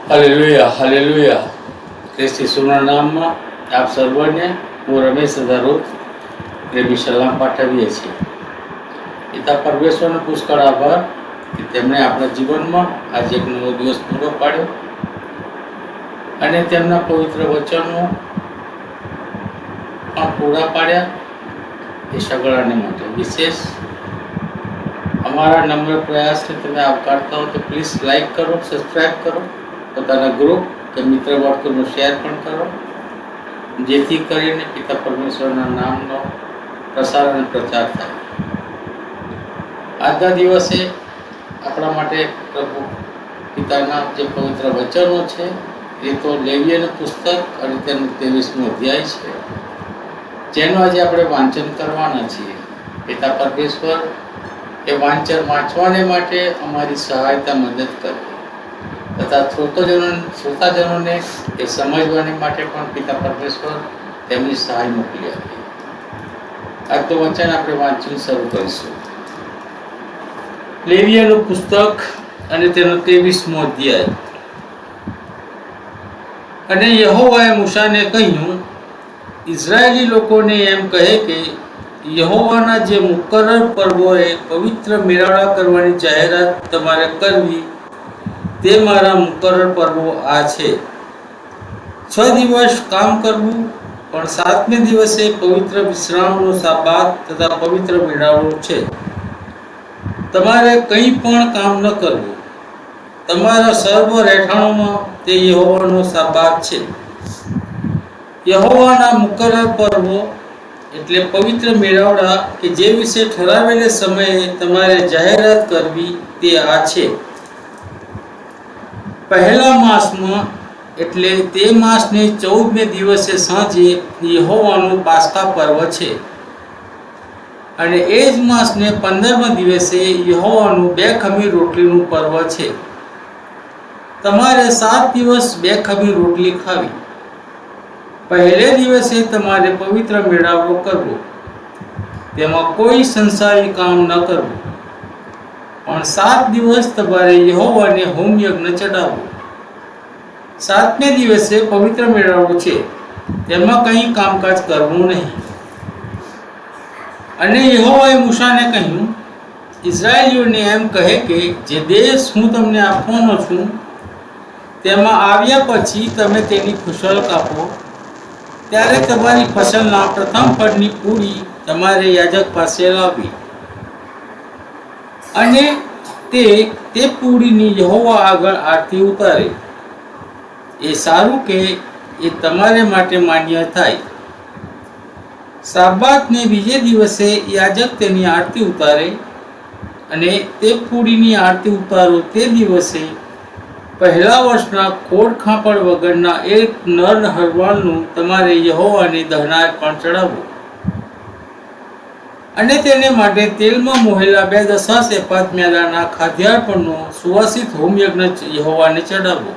Hallelujah hallelujah. ખ્રિસ્ત ઈસુના નામમાં આપ સર્વને હું રમેશ ધરોત પ્રેમી સલામ પાઠવીએ છીએ. પિતા પરમેશ્વરનો પુષ્કળ આભાર કે તેમણે આપણા જીવનમાં આજે એક નવો દિવસ પૂરો પાડ્યો અને તેમના પવિત્ર વચનો પણ પૂરા પાડ્યા. એ સગળાને માટે વિશેષ અમારા નમ્ર પ્રયાસને તમે આવકારતા હો તો પ્લીઝ લાઈક કરો, સબસ્ક્રાઈબ કરો, પોતાના ગ્રુપ કે મિત્ર વર્તુળમાં શેર પણ કરો, જેથી કરીને પિતા પરમેશ્વરના નામનો પ્રસાર અને પ્રચાર થાય. આજના દિવસે આપણા માટે પ્રભુ પિતાના જે પવિત્ર વચનો છે એ તો લેવીયનું પુસ્તક અને તેનું 23મું અધ્યાય છે, જેનું આજે આપણે વાંચન કરવાના છીએ. પિતા પરમેશ્વર એ વાંચન વાંચવાને માટે અમારી સહાયતા મદદ કરે તથા શ્રોતાજનોને એ સમજવાની માટે પણ પિતા પરમેશ્વર તેમની સહાય મોકલી આપે. આજનું વચન આપણે વાંચન શરૂ કરીશું. લેવીયનું પુસ્તક અને તેનો 23મો અધ્યાય. અને યહોવાએ મૂસાને કહ્યું, ઇઝરાયેલી લોકોને એમ કહે કે યહોવાના જે મુકર્રર પર્વોએ પવિત્ર મેળાવડા કરવાની જાહેરાત તમારે કરવી તે મારા મુકર્રર પર્વો આ છે. 6 દિવસ કામ કરવું, પણ 7મે દિવસે પવિત્ર વિશ્રામનો સાબાત તથા પવિત્ર મેળાવડો છે. તમારે કંઈ પણ કામ ન કરવું. તમારા સર્વ રહેઠાણોમાં તે યહોવાનો સાબાત છે. યહોવાના મુકર્રર પર્વો એટલે પવિત્ર મેળાવડા કે જે વિશે ઠરાવેલા સમયે તમારે જાહેરાત કરવી તે આ છે. પહેલા માસમાં એટલે તે માસને 14મે દિવસે સાંજે યહોવાનું પાસ્કા પર્વ છે. અને એ જ માસને 15મા દિવસે યહોવાનું 2 ખમીર રોટલીનું પર્વ છે. તમારે 7 દિવસ 2 ખમીર રોટલી ખાવી. પહેલે દિવસે તમારે પવિત્ર મેળાવડો કરવો, તેમાં કોઈ સંસારી કામ ન કરવું, પણ 7 દિવસ તમારે યહોવાને હોમ યજ્ઞ ચડાવવો. 7મે દિવસે પવિત્ર મેળાવડો છે, તેમાં કંઈ કામકાજ કરવું નહીં. અને યહોવાએ મૂસાને કહ્યું, ઇઝરાયેલીઓને એમ કહે કે જે દેશ હું તમને આપવાનો છું તેમાં આવ્યા પછી તમે તેની ફસલ કાપો, ત્યારે તમારી ફસલના પ્રથમ ફળની પૂરી તમારે યાજક પાસે લાવવી, અને તે પૂરીની યહોવા આગળ આરતી ઉતારે. એ સારું કે એ તમારે માટે માન્ય થાય. સાબાતને બીજે દિવસે યાજક તેની આરતી ઉતારે, અને તે પૂરીની આરતી ઉતારો તે દિવસે પહેલા વર્ષના ખોડ ખાંપડ વગરના એક નર હરવાળનું તમારે યહોવાને દહનાર્પણ ચડાવવું. અને તેને માટે તેલમાં મોહેલા 2 દશાંશ એપાત મેદાના ખાદ્યાર્પણનો સુવાસિત હોમ યજ્ઞ યહોવાને ચડાવવો.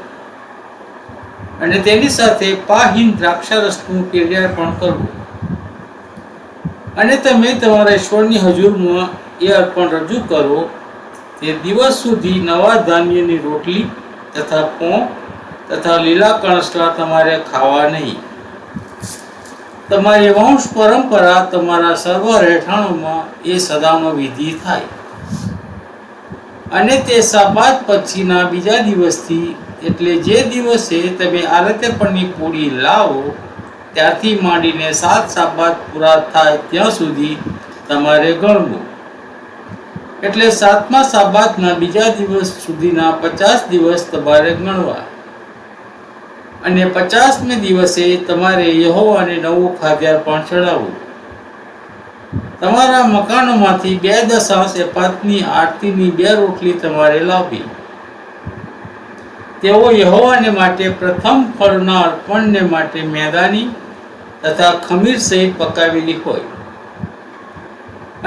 અને તેની સાથે પાહીન દ્રાક્ષારસનું પેર્યાર્પણ કરવું. અને તમે તમારા ઈશ્વરની હજુરમાં એ અર્પણ રજૂ કરો. તે દિવસ સુધી નવા ધાન્યની રોટલી તથા પોં તથા લીલા કણસલા તમારે ખાવા નહીં. તમારી વંશ પરંપરા તમારા સર્વ રહેઠાણોમાં એ સદાનો વિધિ થાય. અને તે સાબાત પછીના બીજા દિવસથી એટલે જે દિવસે તમે આરત્યપણની પૂરી લાવો ત્યારથી માંડીને 7 સાબાત પૂરા થાય ત્યાં સુધી તમારે ગણવું. એટલે 7મા સાબાતના બીજા દિવસ સુધીના 50 દિવસ તમારે ગણવા. અને 50મે દિવસે તમારે યહોવાને નવું ખાદ્યાર્પણ ચડાવવું. તમારા મકાનોમાંથી 2 દશાંશ એપાતની આરતીની 2 રોટલી તમારે લાવવી. તેઓ યહોવાને માટે પ્રથમ ફળના અર્પણને માટે મેદાની તથા ખમીર સહિત પકાવેલી હોય.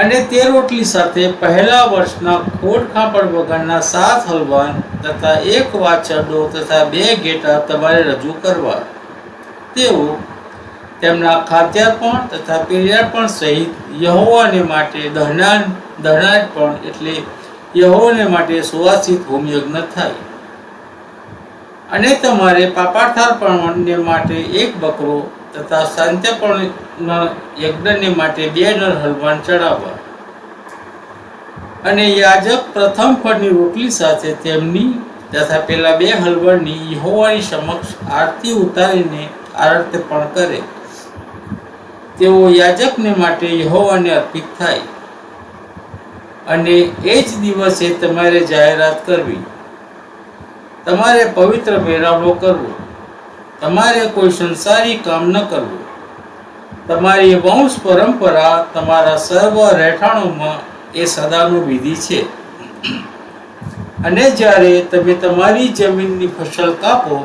અને તે રોટલી સાથે પહેલા વર્ષના ખોડ ખાંપડ વગરના 7 હલવાન તથા 1 વાછરડો તથા 2 ઘેટા તમારે રજૂ કરવા. તેઓ તેમના ખાદ્યાર્પણ તથા પેર્યાર્પણ સહિત યહોવાને માટે દહનાર્પણ એટલે યહોવાને માટે સુવાસિત હોમ યજ્ઞ થાય. અને તમારે પાપાર્થાર્પણને માટે એક બકરો તથા શાંત્યપણ યજ્ઞને માટે 2 નર હલવાન ચડાવવા. અને યાજક પ્રથમ ફળની રોટલી સાથે તેમની તથા પેલા 2 હલવાની યહોવાની સમક્ષ આરતી ઉતારીને આરતપણ કરે. તેઓ યાજકને માટે યહોવાને અર્પિત થાય. અને એ જ દિવસે તમારે જાહેરાત કરવી, તમારે પવિત્ર મેળાવડો કરવો, તમારે કોઈ સંસારી કામ ન કરવું. તમારી વંશ પરંપરા તમારા સર્વ રહેઠાણોમાં એ સદાનું વિધિ છે. અને જ્યારે તમે તમારી જમીનની ફસલ કાપો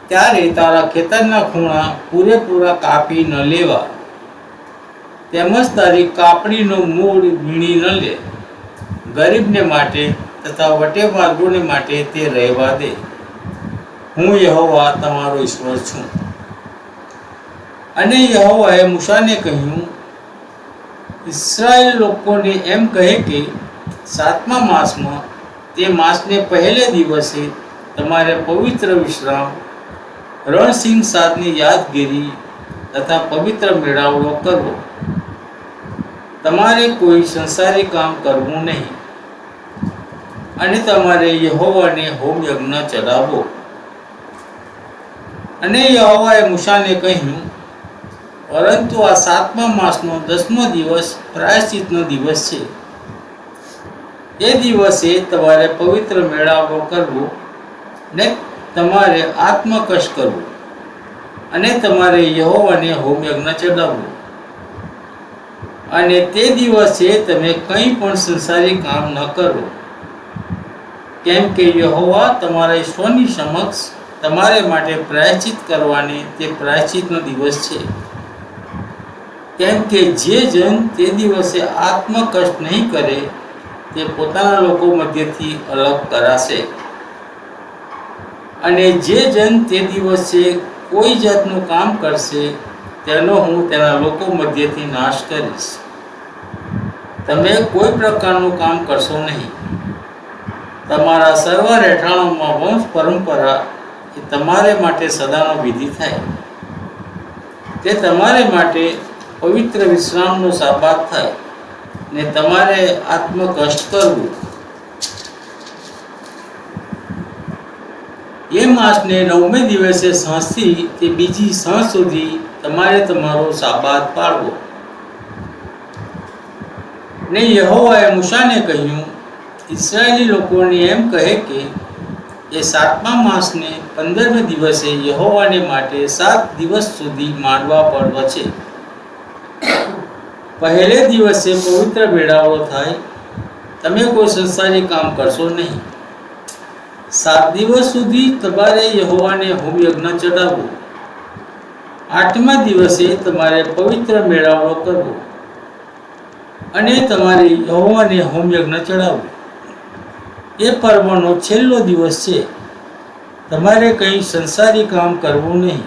ત્યારે તારા ખેતરના ખૂણા પૂરેપૂરા કાપી ન લેવા, તેમજ તારી કાપડીનો મૂળ વીણી ન લે. ગરીબને માટે તથા વટે માર્ગોને માટે તે રહેવા દે. હું યહોવા તમારો ઈશ્વર છું. અને યહોવાએ મૂસાને કહ્યું, ઇસ્રાયેલ લોકોને એમ કહે કે 7મા માસમાં તે માસને પહેલે દિવસે તમારે પવિત્ર વિશ્રામ, રણસિંહ સાદની યાદગીરી તથા પવિત્ર મેળાવડો કરવો. તમારે કોઈ સંસારી કામ કરવું નહીં. અને તમારે યહોવાને હોમ યજ્ઞ ચડાવવો. અને યહોવાએ મૂસાને કહ્યું, પરંતુ આ 7મા માસનો 10મો દિવસ પ્રાયશ્ચિતનો દિવસ છે. એ દિવસે તમારે પવિત્ર મેળાવડો કરવો ને તમારે આત્મકષ્ટ કરવું. અને તમારે યહોવાને હોમ યજ્ઞ ચડાવવો. અને તે દિવસે તમે કંઈ પણ સંસારી કામ ન કરો, કેમ કે યહોવા તમારા ઈશ્વરની સમક્ષ તમારે માટે પ્રાયશ્ચિત કરવાની તે પ્રાયશ્ચિતનો દિવસ છે. કેમ કે જે જન તે દિવસે આત્મકષ્ટ નહીં કરે તે પોતાના લોકો મધ્યથી અલગ કરાશે. અને જે જન તે દિવસે કોઈ જાતનું કામ કરશે તેનો હું તેના લોકો મધ્યથી નાશ કરીશ. તમે કોઈ પ્રકારનું કામ કરશો નહીં. તમારા સર્વ રહેઠાણોમાં વંશ પરંપરા એ તમારે માટે સદાનો વિધિ થાય. તે તમારે માટે પવિત્ર વિશ્રામનો સાબાત થાય ને તમારે આત્મકષ્ટ કરવું. એ માસને 9મે દિવસે સાંજથી તે બીજી સાંજ સુધી તમારે તમારો સાબાત પાળવો. ને યહોવાએ મૂસાને કહ્યું, ઇસ્રાયેલી લોકોને એમ કહે કે એ 7મા માસને 15મે દિવસે યહોવાને માટે 7 દિવસ સુધી માંડવા પર્વ છે. પહેલે દિવસે પવિત્ર મેળાવડો થાય. તમે કોઈ સંસારી કામ કરશો નહીં. 7 દિવસ સુધી તમારે યહોવાને હોમ યજ્ઞ ચડાવવો. 8મા દિવસે તમારે પવિત્ર મેળાવડો કરવો અને તમારે યહોવાને હોમ યજ્ઞ ચડાવવો. એ પર્વનો છેલ્લો દિવસ છે. તમારે કંઈ સંસારી કામ કરવું નહીં.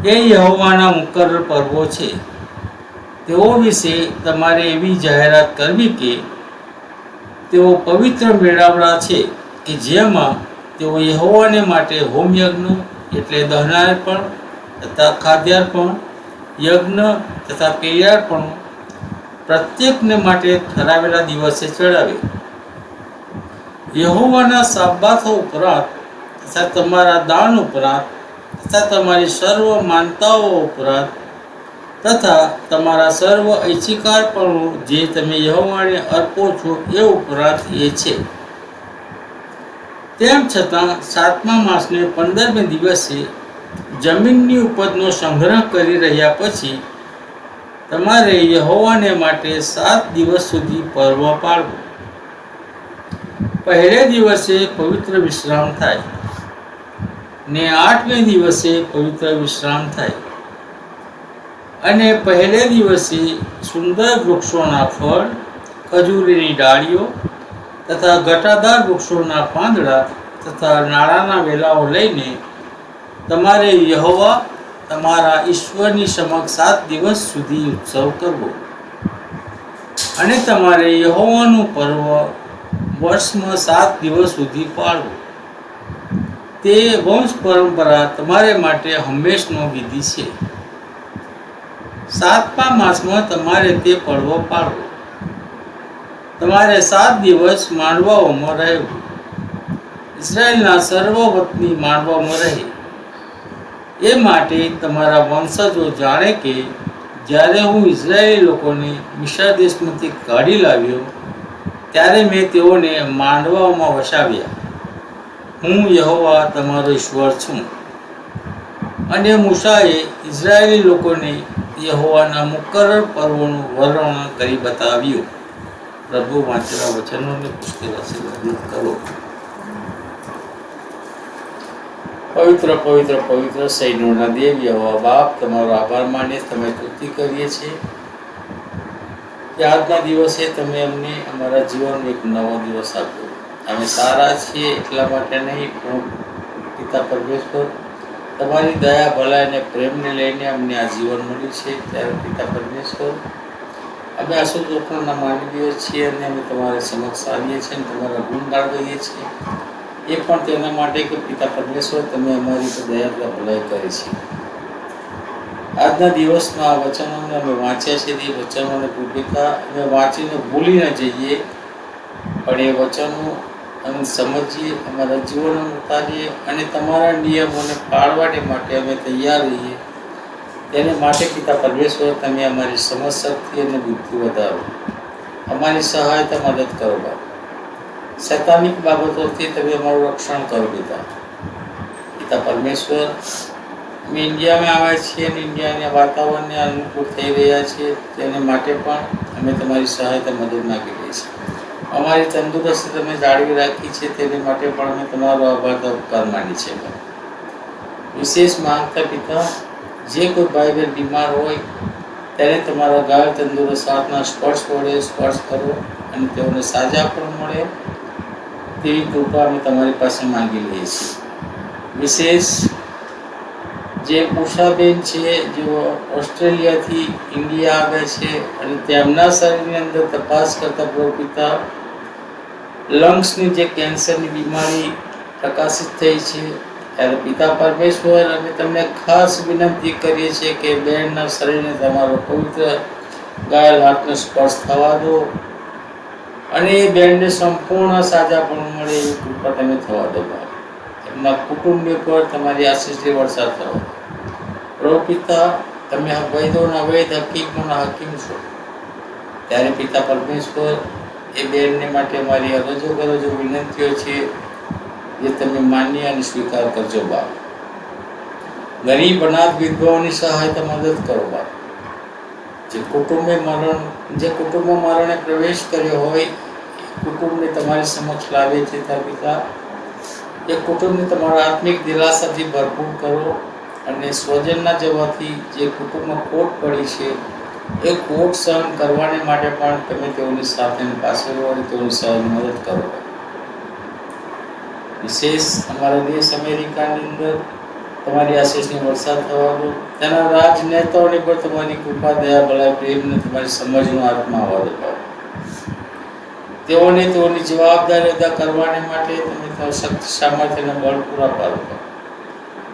એ યહોવાના મુકર્રર પર્વો છે. તેઓ વિશે તમારે એવી જાહેરાત કરવી કે તેઓ પવિત્ર મેળાવડા છે કે જેમાં તેઓ યહોવાને માટે હોમ યજ્ઞ એટલે દહનાર્પણ તથા ખાદ્યાર્પણ, યજ્ઞ તથા પેયાર્પણ પ્રત્યેકને માટે ઠરાવેલા દિવસે ચડાવે. યહોવાના સાબાથો ઉપરાંત તથા તમારા દાન ઉપરાંત તથા તમારી સર્વ માનતાઓ ઉપરાંત તથા તમારા સર્વ ઐચ્છિકાર્પણો જે તમે યહોવાને અર્પો છો એ ઉપરાંત એ છે. તેમ છતાં 7મા માસને 15મે દિવસે જમીનની ઉપજનો સંગ્રહ કરી રહ્યા પછી તમારે યહોવાને માટે 7 દિવસ સુધી પર્વ પાળવો. પહેલે દિવસે પવિત્ર વિશ્રામ થાય ને 8મે દિવસે પવિત્ર વિશ્રામ થાય. અને પહેલે દિવસે સુંદર વૃક્ષોના ફળ, ખજૂરીની ડાળીઓ તથા ઘટાદાર વૃક્ષોના પાંદડા તથા નાળાના વેલાઓ લઈને તમારે યહોવા તમારા ઈશ્વરની સમક્ષ 7 દિવસ સુધી ઉત્સવ કરવો. અને તમારે યહોવાનું પર્વ વર્ષમાં 7 દિવસ સુધી પાળવું. તે વંશ પરંપરા તમારે માટે હંમેશનો વિધિ છે. 7મા માસમાં તમારે તે પડવો પાડવો. તમારે 7 દિવસ માંડવાઓમાં રહેવું. ઇઝરાયલના સર્વ વતની માંડવામાં રહે. એ માટે તમારા વંશજો જાણે કે જ્યારે હું ઇઝરાયેલી લોકોને મિસ્ર દેશમાંથી કાઢી લાવ્યો ત્યારે મેં તેઓને માંડવાઓમાં વસાવ્યા. હું યહોવા તમારો ઈશ્વર છું. અને મૂસાએ ઇઝરાયેલી લોકોને યહોવાના મુકર્રર પર્વોનું વર્ણન કરી બતાવ્યું. પ્રભુ વાંચેલા વચનોને પુષ્કળ આશીર્વાદિત કરો. પવિત્ર પવિત્ર પવિત્ર સૈન્યોના દેવ યહોવા બાપ, તમારો આભાર માનીએ, તમે સ્તુતિ કરીએ છીએ કે આજના દિવસે તમે અમને અમારા જીવનનો એક નવો દિવસ આપ્યો. અમે સારા છીએ એટલા માટે નહીં, પણ પિતા પરમેશ્વર તમારી દયા ભલાઈ અને પ્રેમને લઈને અમને આ જીવન મળ્યું છે. ત્યારે પિતા પરમેશ્વર અમે અશુદ્ધોના માનવીઓ છીએ અને અમે તમારી સમક્ષ આવીએ છીએ અને તમારા ગુણગાન ગાઈએ છીએ. એ પણ તેના માટે કે પિતા પરમેશ્વર તમે અમારી પર દયા ભલાઈ કરી છે. આજના દિવસમાં આ વચનોને અમે વાંચ્યા છે. એ વચનોને પિતા અમે વાંચીને ભૂલી ન જઈએ, પણ એ વચનો અમે સમજીએ, અમારા જીવનમાં ઉતારીએ અને તમારા નિયમોને પાળવાને માટે અમે તૈયાર રહીએ. તેને માટે પિતા પરમેશ્વર તમે અમારી સમજ શક્તિ અને બુદ્ધિ વધારો, અમારી સહાયતા મદદ કરો બાપ. શૈતાનિક બાબતોથી તમે અમારું રક્ષણ કરો પિતા પરમેશ્વર. અમે ઇન્ડિયામાં આવ્યા છીએ અને ઇન્ડિયાના વાતાવરણને અનુકૂળ થઈ રહ્યા છીએ, તેને માટે પણ અમે તમારી સહાયતા મદદ માગી રહી છીએ. અમારી તંદુરસ્તી તમે જાળવી રાખી છે, તેને માટે પણ અમે તમારો આભાર ઉપકાર માની છે. વિશેષ માંગતા પિતા, જે કોઈ ભાઈ બહેન બીમાર હોય તેને તમારા ગાય તંદુરસ્ત હાથના સ્પર્શ વડે સ્પર્શ કરો અને તેઓને સાજા પણ મળે તેવી કૃપા અમે તમારી પાસે માંગી લઈએ છીએ. વિશેષ જે ઉષાબેન છે, જેઓ ઓસ્ટ્રેલિયાથી ઇન્ડિયા આવે છે અને તેમના શરીરની અંદર તપાસ કરતા પ્રભુ પિતા લંગ્સની જે કેન્સરની બીમારી પ્રકાશિત થઈ છે, ત્યારે પિતા પરમેશ્વર અમે તમને ખાસ વિનંતી કરીએ છીએ કે બહેનના શરીરને તમારો પવિત્ર ગાયેલ હાથનો સ્પર્શ થવા દો અને એ બહેનને સંપૂર્ણ સાજાપણું મળે એવી કૃપા તમે થવા દો. એમના કુટુંબની પર તમારી આશીષથી વરસાદ થવા દો. પ્રભુ પિતા, તમે વૈદોના વૈદ, હકીમોના હકીમ છો, ત્યારે પિતા પરમેશ્વર એ બહેનને માટે અમારી અરજો ગરજો વિનંતીઓ છે જે તમે માન્ય અને સ્વીકાર કરજો બાપ. ગરીબ અનાથ વિધવાઓની સહાયતા મદદ કરો બાપ. જે કુટુંબમાં મરણે પ્રવેશ કર્યો હોય કુટુંબને તમારી સમક્ષ લાવે છે, ત્યાં પિતા એ કુટુંબને તમારા આત્મિક દિલાસાથી ભરપૂર કરો અને સ્વજનના જવાથી જે કુટુંબમાં ખોટ પડી છે એ ખોટ સહન કરવાને માટે પણ તમે તેઓની સાથે પાસે રહો અને તેઓની સહાય મદદ કરો. વિશેષ અમારા દેશ અમેરિકાની અંદર તમારી આશીષની વરસાદ થવાનો, તેના રાજનેતાઓની પર તમારી કૃપા દયા ભલાઈ પ્રેમને તમારી સમજનો આત્મા આવવા દો. તેઓને તેઓની જવાબદારી અદા કરવાને માટે તમે શક્તિ સામર્થ્યને બળ પૂરા પાડો.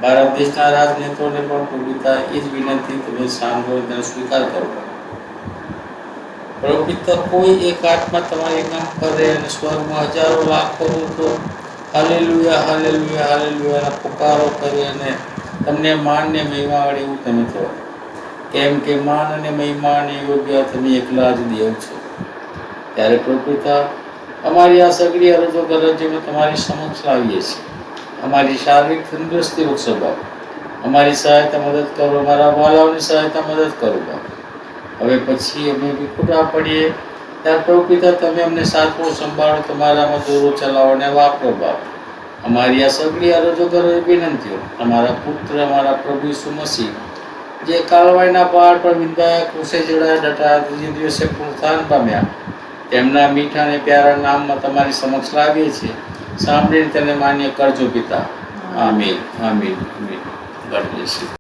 ભારત દેશના રાજનેતાઓને પણ પૂર્ણતા એ જ વિનંતી તમે સાંભળો તેનો સ્વીકાર કરો. પ્રભુ પિતા, કોઈ એક આત્મા તમારી કામ કરે અને સ્વર્ગમાં હજારો લાખો લોકો હાલેલુયા હાલેલુયા હાલેલુયા પુકારો કરે અને તમને માનને મહિમા વડે એવું તમે થો, કેમ કે માન અને મહિમાને યોગ્ય તમે એકલા જ દેવ છો. ત્યારે પ્રભુ પિતા, અમારી આ સગડી અરજો ગરજો અમે તમારી સમક્ષ લાવીએ છીએ. અમારી શારીરિક તંદુરસ્તી બક્ષો બાપ. અમારી સહાયતા મદદ કરો, અમારા વાલાઓની સહાયતા મદદ કરો બાપ. હવે પછી અમે વિખુટા પડીએ ત્યારે પ્રભુ પિતા તમે અમને સાચવો સંભાળો, તમારામાં દોરો ચલાવો અને વાપરો બાપ. અમારી આ સગડી અરજો ગરજો વિનંતીઓ અમારા પુત્ર અમારા પ્રભુ ઈસુ મસીહ જે કાળવાઈના પહાડ પર વિંધાયા, ક્રૂસે જડાયા, ડટાયા, ત્રીજે દિવસે પુનરુત્થાન પામ્યા, તેમના મીઠા અને પ્યારા નામમાં તમારી સમક્ષ લાવીએ છીએ. સાંભળીને તેને માન્ય કરજો પિતા. આમીન આમીન આમીન. God bless you.